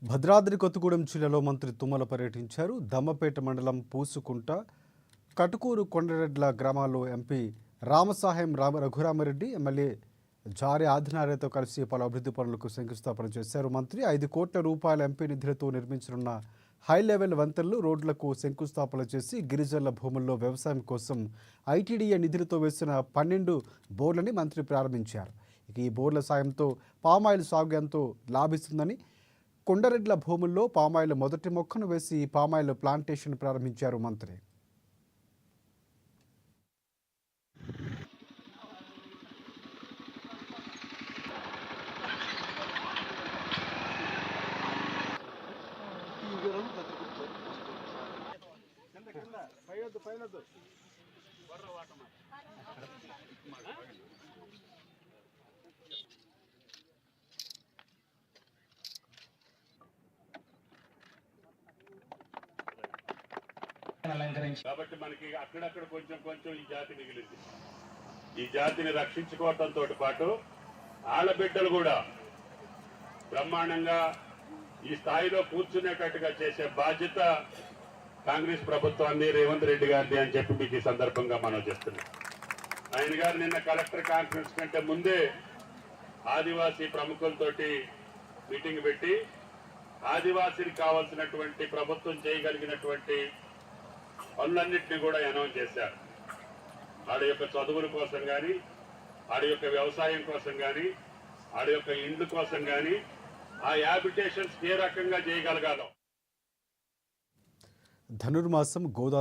భద్రాద్రి కొత్తగూడెం జిల్లాలో మంత్రి తుమ్మల పర్యటించారు. దమ్మపేట మండలం పూసుకుంట, కటుకూరు కొండరెడ్ల గ్రామాల్లో ఎంపీ రామసాహెం రఘురామరెడ్డి, ఎమ్మెల్యే జారే ఆదినారాయణతో కలిసి పలు అభివృద్ధి పనులకు శంకుస్థాపన చేశారు. మంత్రి 5 కోట్ల రూపాయల ఎంపీ నిధులతో నిర్మించనున్న హై లెవెల్ వంతెనలు, రోడ్లకు శంకుస్థాపన చేసి గిరిజనుల భూముల్లో వ్యవసాయం కోసం ఐటీడీఏ నిధులతో వేసిన 12 బోర్లని మంత్రి ప్రారంభించారు. ఇక ఈ బోర్ల సాయంతో పామాయిల్ సాగు ఎంతో లాభిస్తుందని, కొండరెడ్ల భూముల్లో పామాయిల్ మొదటి మొక్కను వేసి పామాయిల్ ప్లాంటేషన్ ప్రారంభించారు మంత్రి. కాబట్టి మనకి అక్కడక్కడ కొంచెం ఈ జాతి మిగిలింది. ఈ జాతిని రక్షించుకోవడంతో పాటు ఆడబిడ్డలు కూడా బ్రహ్మాండంగా ఈ స్థాయిలో కూర్చునేటట్టుగా చేసే బాధ్యత కాంగ్రెస్ ప్రభుత్వాన్ని, రేవంత్ రెడ్డి గారిని అని చెప్పి మీకు ఈ సందర్భంగా మనం చేస్తున్నాం. ఆయన గారు నిన్న కలెక్టర్ కాన్ఫరెన్స్ కంటే ముందే ఆదివాసీ ప్రముఖులతోటి మీటింగ్ పెట్టి ఆదివాసీకి కావాల్సినటువంటి ప్రభుత్వం చేయగలిగినటువంటి పనులన్నింటినీ కూడా అనౌన్స్ చేశారు. ఆడి యొక్క చదువుల కోసం కానీ, ఆడి యొక్క వ్యవసాయం కోసం కానీ, ఆడి యొక్క ఇండ్ల కోసం కానీ, ఆ హ్యాబిటేషన్స్ ఏ రకంగా చేయగలగాలో. ధనుర్మాసం గోదావరి